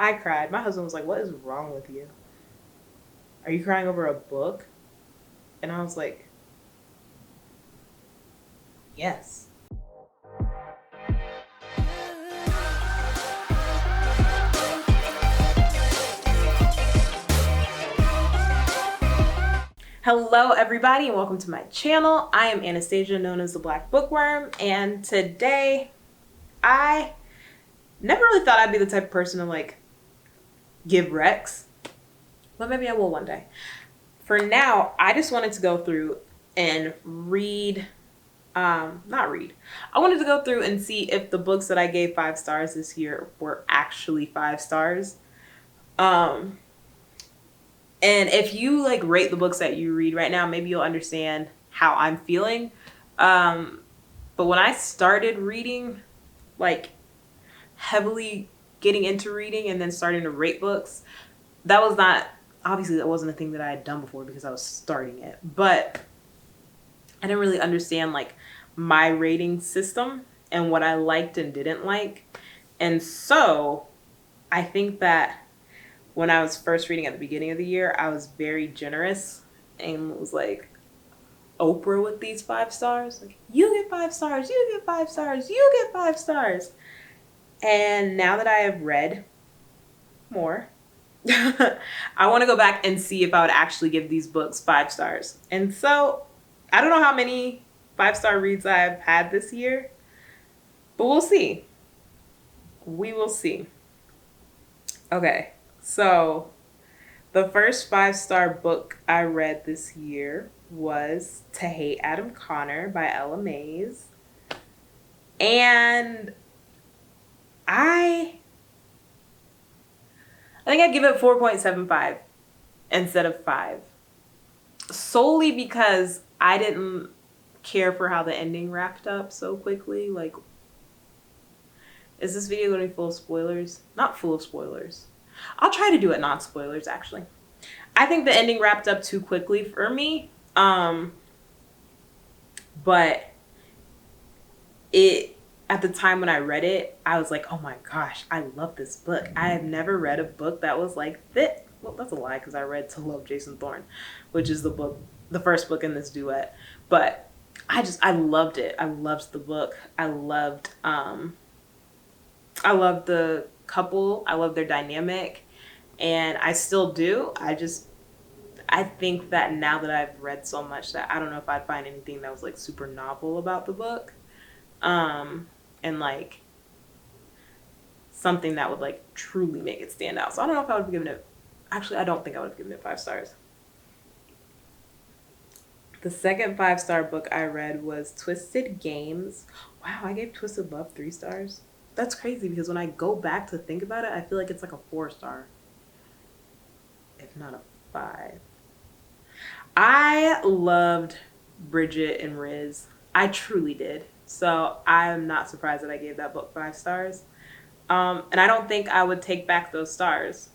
I cried. My husband was like, "What is wrong with you? Are you crying over a book?" And I was like, "Yes." Hello everybody and welcome to my channel. I am Anastasia, known as the Black Bookworm, and today I never really thought I'd be the type of person to like give recs, but maybe I will one day. For now, I just wanted to go through and read, I wanted to go through and see if the books that I gave 5 stars this year were actually 5 stars. And if you like rate the books that you read right now, maybe you'll understand how I'm feeling. But when I started reading, like heavily getting into reading and then starting to rate books, that wasn't a thing that I had done before because I was starting it. But I didn't really understand like my rating system and what I liked and didn't like. And so I think that when I was first reading at the beginning of the year, I was very generous and was like Oprah with these 5 stars. Like, you get 5 stars, you get 5 stars, you get 5 stars. And now that I have read more, I want to go back and see if I would actually give these books 5 stars. And so I don't know how many 5-star reads I've had this year, but we'll see. We will see. Okay. So the first 5-star book I read this year was To Hate Adam Connor by Ella Mays. And I think I'd give it 4.75 instead of 5. Solely because I didn't care for how the ending wrapped up so quickly. Like, is this video going to be full of spoilers? Not full of spoilers. I'll try to do it non-spoilers, actually. I think the ending wrapped up too quickly for me. But at the time when I read it, I was like, oh my gosh, I love this book. I have never read a book that was like this. Well, that's a lie because I read To Love Jason Thorne, which is the first book in this duet. But I loved it. I loved the book. I loved the couple. I love their dynamic, and I still do. I think that now that I've read so much that I don't know if I'd find anything that was like super novel about the book, and like something that would like truly make it stand out. So I don't know if I would have given it. Actually, I don't think I would have given it 5 stars. The second 5-star book I read was Twisted Games. Wow, I gave Twisted Love 3 stars. That's crazy because when I go back to think about it, I feel like it's like a 4-star, if not a 5. I loved Bridget and Riz. I truly did. So I'm not surprised that I gave that book 5 stars. And I don't think I would take back those stars.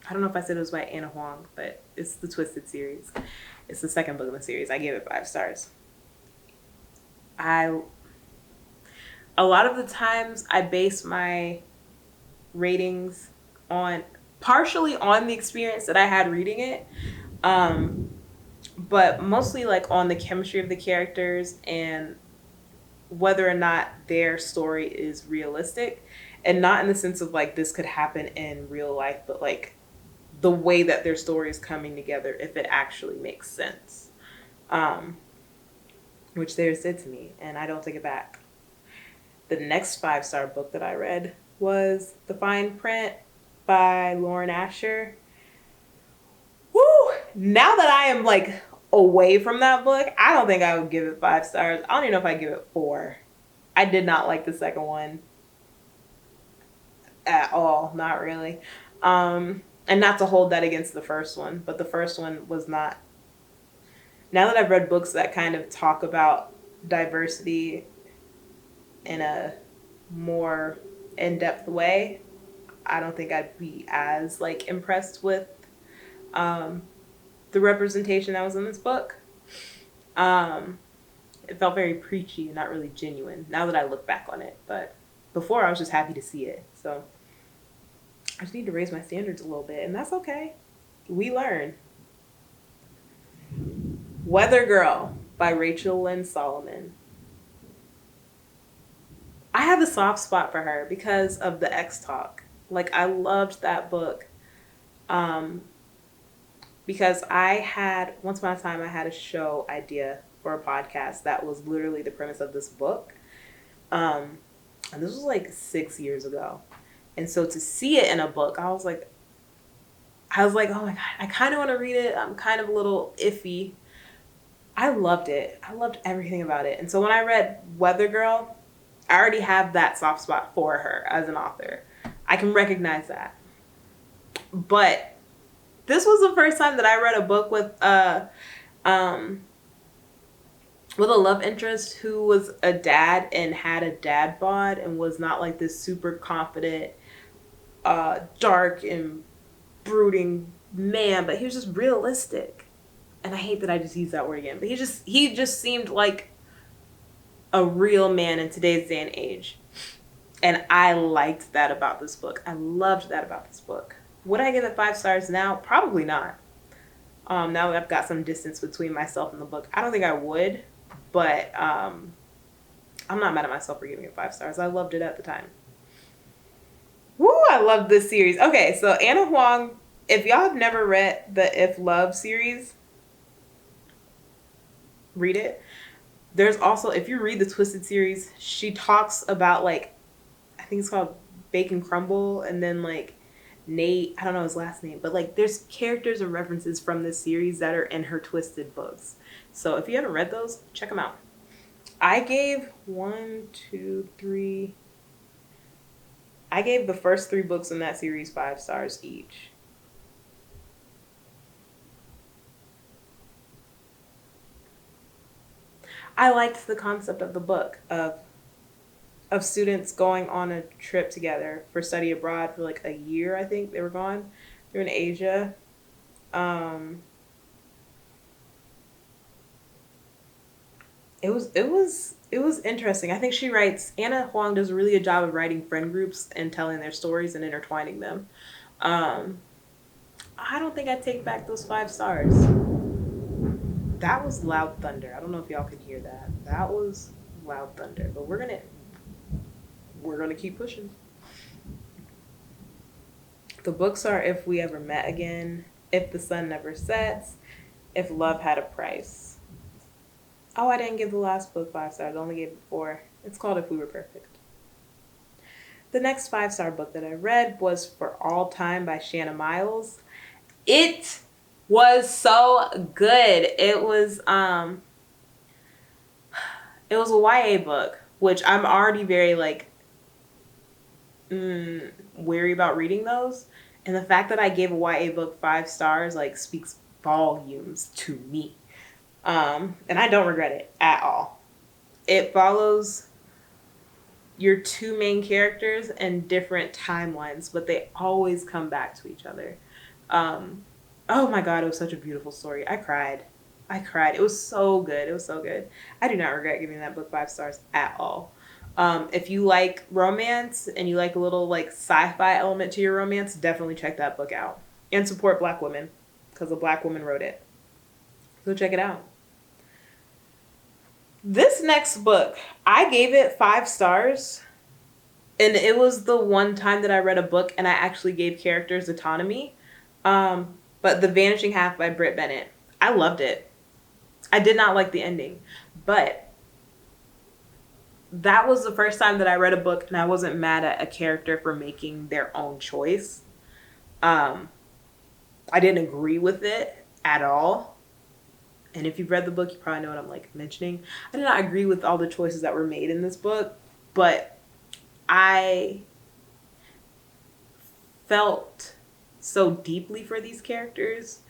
I don't know if I said it was by Anna Huang, but it's the Twisted series. It's the second book in the series. I gave it 5 stars. A lot of the times I base my ratings partially on the experience that I had reading it, but mostly like on the chemistry of the characters and whether or not their story is realistic, and not in the sense of like this could happen in real life, but like the way that their story is coming together, if it actually makes sense, which theirs did to me, and I don't take it back. The next 5-star book that I read was The Fine Print by Lauren Asher. Woo! Now that I am like away from that book, I don't think I would give it 5 stars. I don't even know if I'd give it 4. I did not like the second one at all. Not really. And not to hold that against the first one, but the first one was not. Now that I've read books that kind of talk about diversity in a more in-depth way, I don't think I'd be as like impressed with the representation that was in this book. It felt very preachy and not really genuine now that I look back on it, but before I was just happy to see it. So I just need to raise my standards a little bit, and that's okay. We learn. Weather Girl by Rachel Lynn Solomon. I have a soft spot for her because of the X Talk. Like, I loved that book. Because I had, once upon a time, I had a show idea for a podcast that was literally the premise of this book. And this was like 6 years ago. And so to see it in a book, I was like, oh my God, I kind of want to read it. I'm kind of a little iffy. I loved it. I loved everything about it. And so when I read Weather Girl, I already have that soft spot for her as an author. I can recognize that. But this was the first time that I read a book with a love interest who was a dad and had a dad bod and was not like this super confident, dark and brooding man, but he was just realistic. And I hate that I just used that word again, but he just seemed like a real man in today's day and age. And I liked that about this book. I loved that about this book. Would I give it 5 stars now? Probably not. Now that I've got some distance between myself and the book, I don't think I would, but I'm not mad at myself for giving it 5 stars. I loved it at the time. Woo, I love this series. Okay, so Anna Huang, if y'all have never read the If Love series, read it. There's also, if you read the Twisted series, she talks about, like, I think it's called Bacon Crumble, and then, like, Nate, I don't know his last name, but, like, there's characters and references from this series that are in her Twisted books. So if you haven't read those, check them out. I gave I gave the first 3 books in that series 5 stars each. I liked the concept of the book of students going on a trip together for study abroad for like a year. I think they were gone. They were in Asia. It was interesting. I think Anna Huang does a really good job of writing friend groups and telling their stories and intertwining them. I don't think I'd take back those 5 stars. That was loud thunder. I don't know if y'all can hear that. That was loud thunder. But we're gonna keep pushing. The books are If We Ever Met Again, If the Sun Never Sets, If Love Had a Price. Oh, I didn't give the last book 5 stars. I only gave it 4. It's called If We Were Perfect. The next 5-star book that I read was For All Time by Shanna Miles. It was so good. It was a YA book, which I'm already very like wary about reading those. And the fact that I gave a YA book 5 stars like speaks volumes to me. And I don't regret it at all. It follows your 2 main characters in different timelines, but they always come back to each other. Oh my God, it was such a beautiful story. I cried. It was so good. It was so good. I do not regret giving that book 5 stars at all. If you like romance and you like a little like sci-fi element to your romance, definitely check that book out. And support Black women because a Black woman wrote it. So check it out. This next book, I gave it 5 stars. And it was the one time that I read a book and I actually gave characters autonomy. But The Vanishing Half by Britt Bennett. I loved it. I did not like the ending. But that was the first time that I read a book and I wasn't mad at a character for making their own choice. I didn't agree with it at all. And if you've read the book, you probably know what I'm like mentioning. I did not agree with all the choices that were made in this book, but I felt so deeply for these characters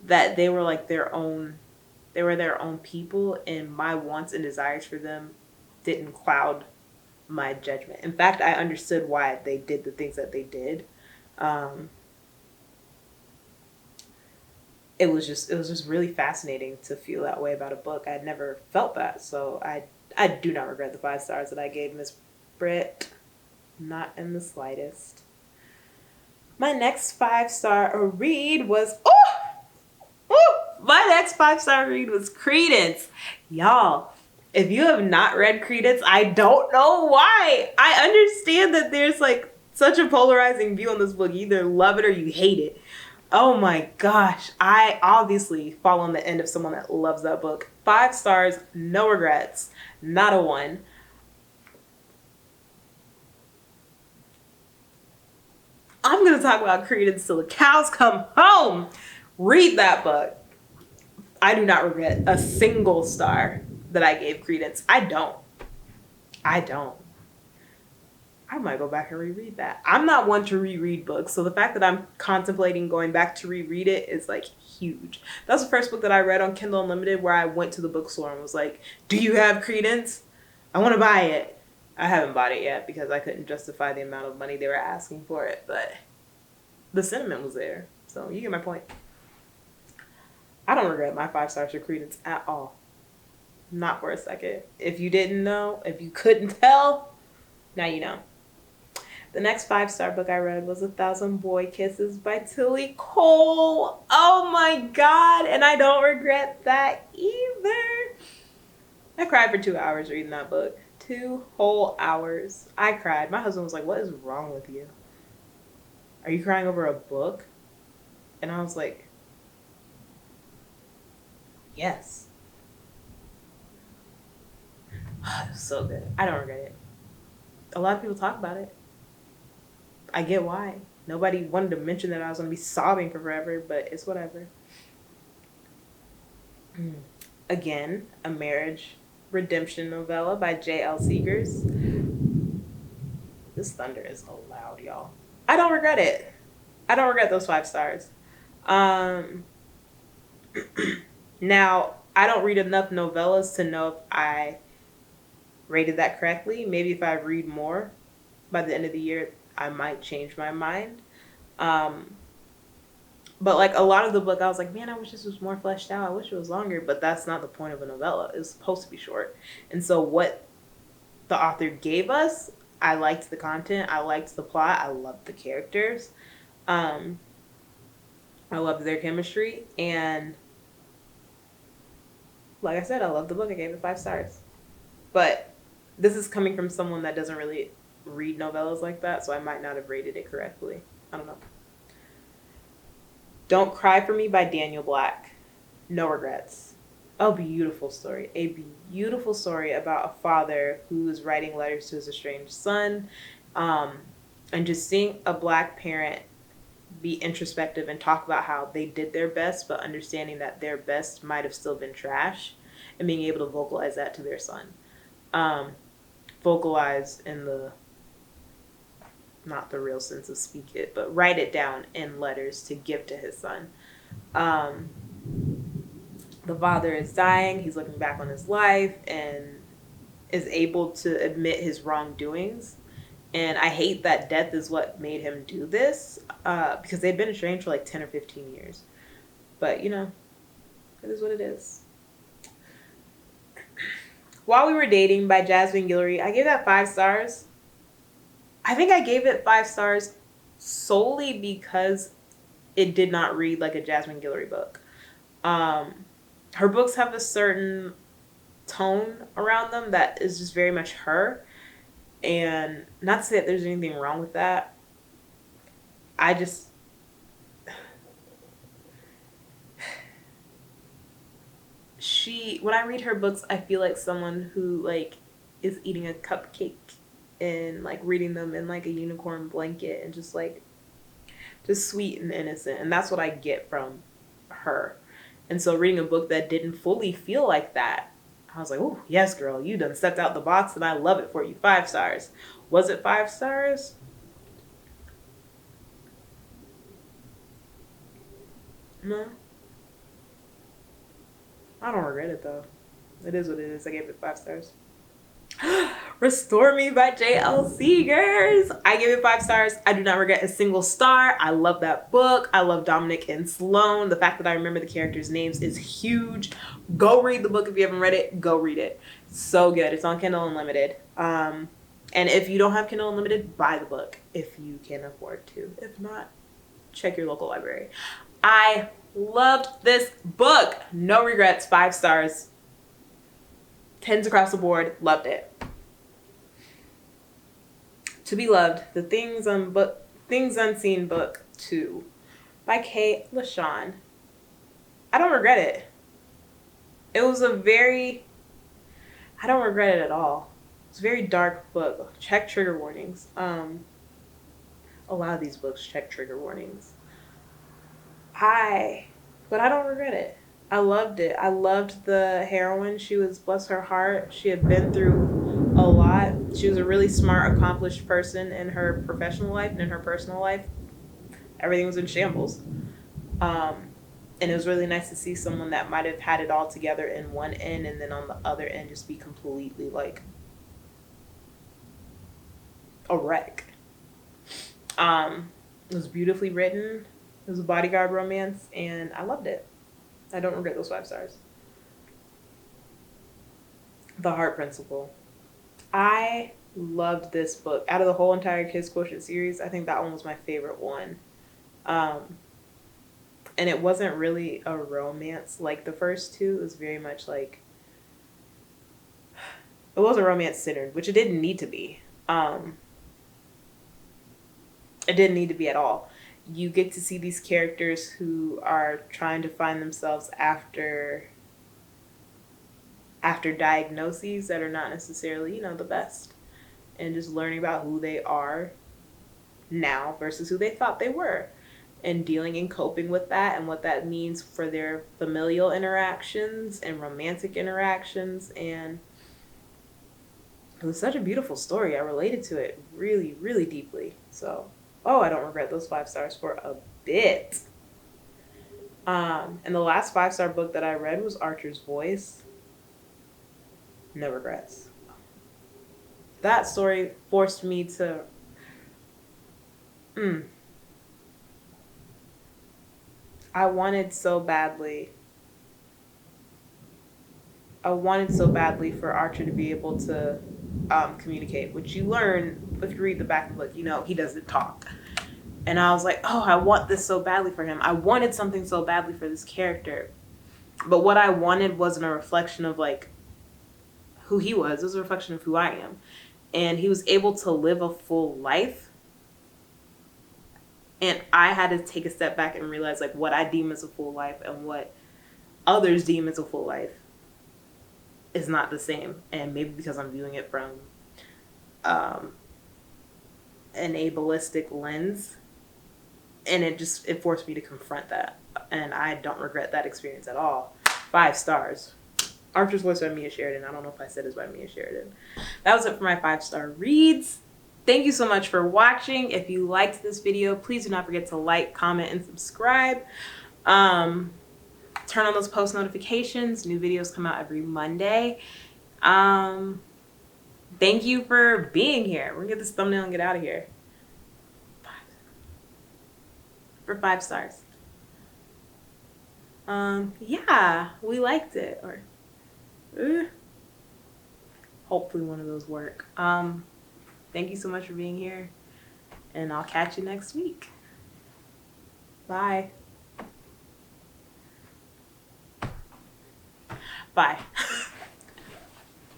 that they were like their own people, and my wants and desires for them didn't cloud my judgment. In fact, I understood why they did the things that they did. It was just really fascinating to feel that way about a book. I'd never felt that, so I do not regret the 5 stars that I gave Miss Britt, not in the slightest. My next 5-star read was my next 5-star read was Credence. Y'all, if you have not read Credence, I don't know why. I understand that there's like such a polarizing view on this book. You either love it or you hate it. Oh my gosh. I obviously fall on the end of someone that loves that book. 5 stars, no regrets, not a 1. I'm going to talk about Credence till the cows come home. Read that book. I do not regret a single star that I gave Credence. I don't. I might go back and reread that. I'm not one to reread books, so the fact that I'm contemplating going back to reread it is like huge. That was the first book that I read on Kindle Unlimited where I went to the bookstore and was like, do you have Credence? I want to buy it. I haven't bought it yet because I couldn't justify the amount of money they were asking for it, but the sentiment was there. So you get my point. I don't regret my 5 stars for Credence at all. Not for a second. If you didn't know, if you couldn't tell, now you know. The next 5-star book I read was 1,000 Boy Kisses by Tilly Cole. Oh my God. And I don't regret that either. I cried for 2 hours reading that book. 2 whole hours. I cried. My husband was like, what is wrong with you? Are you crying over a book? And I was like, yes. It was so good. I don't regret it. A lot of people talk about it. I get why. Nobody wanted to mention that I was going to be sobbing for forever, but it's whatever. Again, a marriage redemption novella by J.L. Seegers. This thunder is loud, y'all. I don't regret it. I don't regret those 5 stars. Now, I don't read enough novellas to know if I rated that correctly. Maybe if I read more by the end of the year, I might change my mind. But like a lot of the book, I was like, man, I wish this was more fleshed out. I wish it was longer, but that's not the point of a novella. It's supposed to be short. And so what the author gave us, I liked the content. I liked the plot. I loved the characters. I loved their chemistry. And like I said, I loved the book. I gave it 5 stars. But this is coming from someone that doesn't really read novellas like that, so I might not have rated it correctly. I don't know. Don't Cry for Me by Daniel Black. No regrets. A beautiful story. A beautiful story about a father who is writing letters to his estranged son, and just seeing a Black parent be introspective and talk about how they did their best, but understanding that their best might have still been trash, and being able to vocalize that to their son. Vocalize in the, not the real sense of speak it, but write it down in letters to give to his son. The father is dying. He's looking back on his life and is able to admit his wrongdoings. And I hate that death is what made him do this, because they've been estranged for like 10 or 15 years. But, you know, it is what it is. While We Were Dating by Jasmine Guillory, I gave that 5 stars. I think I gave it 5 stars solely because it did not read like a Jasmine Guillory book. Her books have a certain tone around them that is just very much her. And not to say that there's anything wrong with that. I just... when I read her books, I feel like someone who like is eating a cupcake and like reading them in like a unicorn blanket and just sweet and innocent. And that's what I get from her. And so reading a book that didn't fully feel like that, I was like, oh, yes, girl, you done stepped out the box and I love it for you. 5 stars. Was it 5 stars? No. I don't regret it though. It is what it is. I gave it 5 stars. Restore Me by J.L. Seegers. I gave it 5 stars. I do not regret a single star. I love that book. I love Dominic and Sloane. The fact that I remember the characters' names is huge. Go read the book if you haven't read it. Go read it. So good. It's on Kindle Unlimited. And if you don't have Kindle Unlimited, buy the book if you can afford to. If not, check your local library. I loved this book. No regrets, 5 stars. 10s across the board, loved it. To Be Loved, The Things Unseen Book 2 by Kate LaShawn. I don't regret it. It was I don't regret it at all. It's a very dark book. Check trigger warnings. A lot of these books check trigger warnings. But I don't regret it. I loved it. I loved the heroine. She was, bless her heart, she had been through a lot. She was a really smart, accomplished person in her professional life and in her personal life. Everything was in shambles. And it was really nice to see someone that might have had it all together in one end and then on the other end just be completely like a wreck. It was beautifully written. It was a bodyguard romance and I loved it. I don't regret those 5 stars. The Heart Principle. I loved this book. Out of the whole entire Kids Quotient series, I think that one was my favorite one. And it wasn't really a romance like the first two. It was very much like, it wasn't romance centered, which it didn't need to be. It didn't need to be at all. You get to see these characters who are trying to find themselves after diagnoses that are not necessarily, the best. And just learning about who they are now versus who they thought they were. And dealing and coping with that and what that means for their familial interactions and romantic interactions. And it was such a beautiful story. I related to it really, really deeply. So, I don't regret those 5 stars for a bit. And the last 5-star book that I read was Archer's Voice. No regrets. That story forced me to... I wanted so badly for Archer to be able to communicate, which you learn if you read the back of the book, he doesn't talk. And I was like, I want this so badly for him. I wanted something so badly for this character. But what I wanted wasn't a reflection of who he was. It was a reflection of who I am. And he was able to live a full life. And I had to take a step back and realize what I deem as a full life and what others deem as a full life is not the same. And maybe because I'm viewing it from an ableistic lens, and it forced me to confront that. And I don't regret that experience at all. 5 stars. Archer's Voice by Mia Sheridan. I don't know if I said it's by Mia Sheridan. That was it for my 5-star reads. Thank you so much for watching. If you liked this video, please do not forget to like, comment, and subscribe. Turn on those post notifications. New videos come out every Monday. Thank you for being here. We're gonna get this thumbnail and get out of here. 5 stars. Yeah, we liked it. Or hopefully one of those work. Thank you so much for being here, and I'll catch you next week. Bye. Bye.